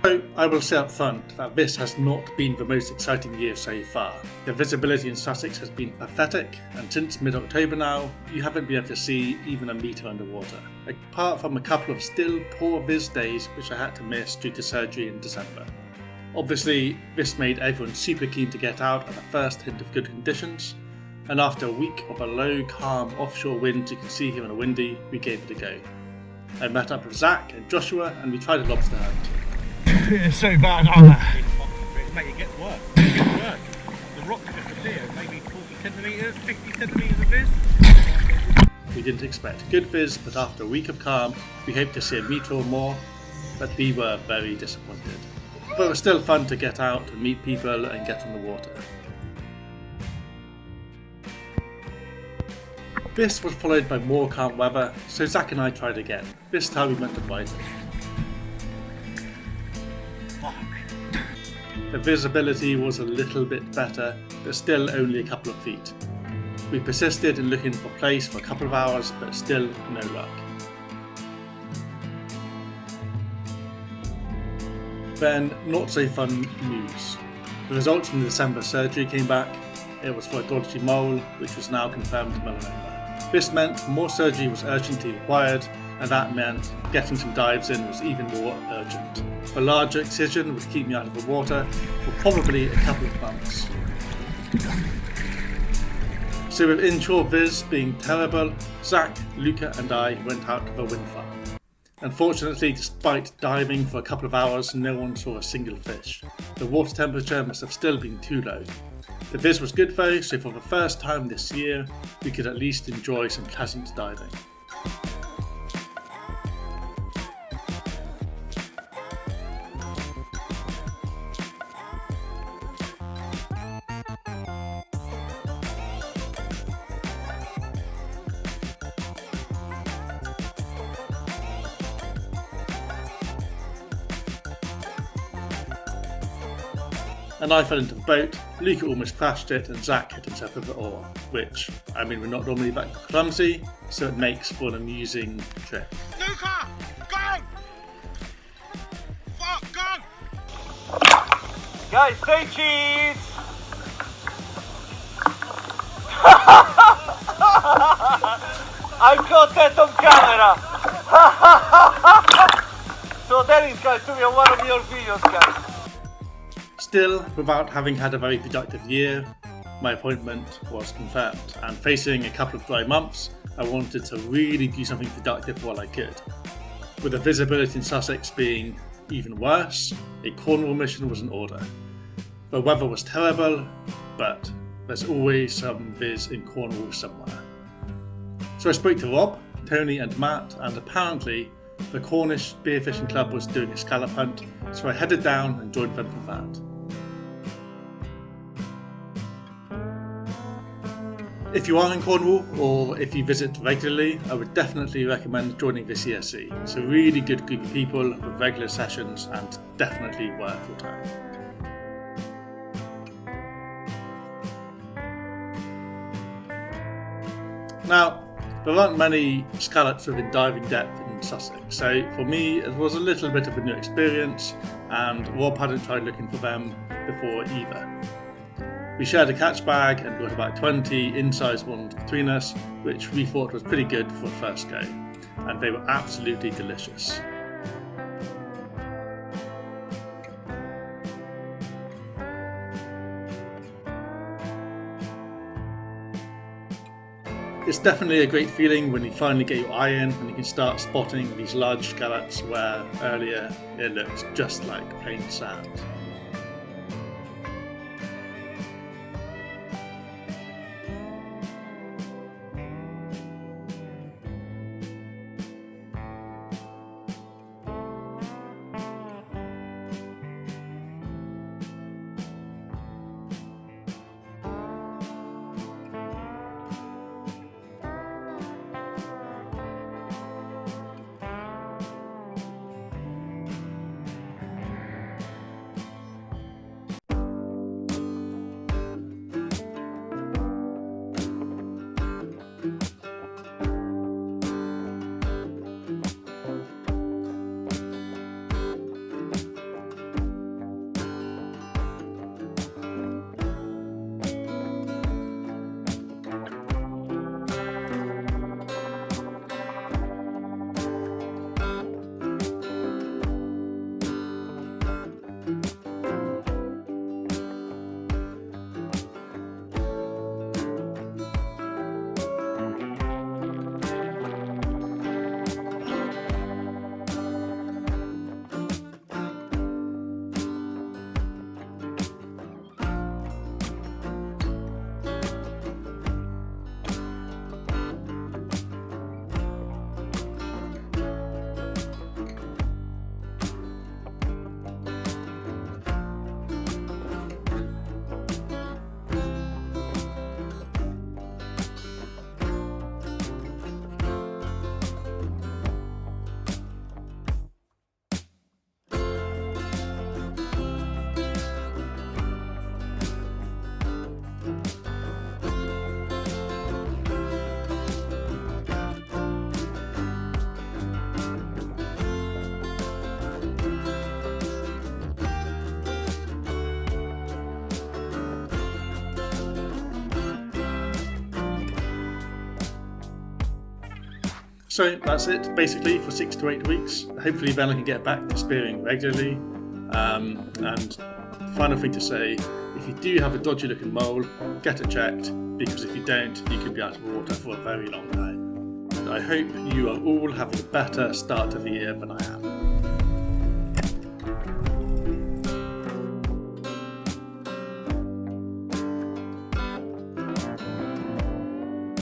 So I will say up front that this has not been the most exciting year so far. The visibility in Sussex has been pathetic, and since mid-October now, you haven't been able to see even a metre underwater, apart from a couple of still poor viz days which I had to miss due to surgery in December. Obviously, this made everyone super keen to get out at the first hint of good conditions, and after a week of a low, calm offshore wind you can see here in a windy, we gave it a go. I met up with Zach and Joshua and we tried a lobster hunt. It's so bad on that. Mate, it gets worse. It gets worse. The rocks just appear, maybe 40 centimetres, 50 centimetres of viz. We didn't expect good viz, but after a week of calm, we hoped to see a metre or more, but we were very disappointed. But it was still fun to get out and meet people and get on the water. This was followed by more calm weather, so Zach and I tried again. This time we went to Brighton. The visibility was a little bit better, but still only a couple of feet. We persisted in looking for plaice for a couple of hours, but still no luck. Then, not so fun news. The results from the December surgery came back. It was for a dodgy mole, which was now confirmed melanoma. This meant more surgery was urgently required, and that meant getting some dives in was even more urgent. The larger excision would keep me out of the water for probably a couple of months. So with inshore viz being terrible, Zach, Luca and I went out to the windfarm. Unfortunately, despite diving for a couple of hours, no one saw a single fish. The water temperature must have still been too low. The viz was good though, so for the first time this year, we could at least enjoy some pleasant diving. And I fell into the boat, Luca almost crashed it, and Zach hit himself with the oar, which, I mean, we're not normally that clumsy, so it makes for an amusing trip. Luca! Go! Fuck, go! Guys, say cheese! I caught that on camera! So there is, guys, to be on one of your videos, guys. Still, without having had a very productive year, my appointment was confirmed, and facing a couple of dry months, I wanted to really do something productive while I could. With the visibility in Sussex being even worse, a Cornwall mission was in order. The weather was terrible, but there's always some viz in Cornwall somewhere. So I spoke to Rob, Tony and Matt, and apparently the Cornish Spearfishing Club was doing a scallop hunt, so I headed down and joined them for that. If you are in Cornwall, or if you visit regularly, I would definitely recommend joining the CSC. It's a really good group of people with regular sessions and definitely worth your time. Now, there aren't many scallops within diving depth in Sussex, so for me it was a little bit of a new experience, and Rob hadn't tried looking for them before either. We shared a catch bag and got about 20 in-size ones between us, which we thought was pretty good for a first go, and they were absolutely delicious. It's definitely a great feeling when you finally get your eye in and you can start spotting these large scallops where earlier it looked just like plain sand. So that's it basically for 6 to 8 weeks. Hopefully then I can get back to spearing regularly. And final thing to say, if you do have a dodgy looking mole, get it checked, because if you don't, you could be out of water for a very long time. I hope you are all having a better start to the year than I am.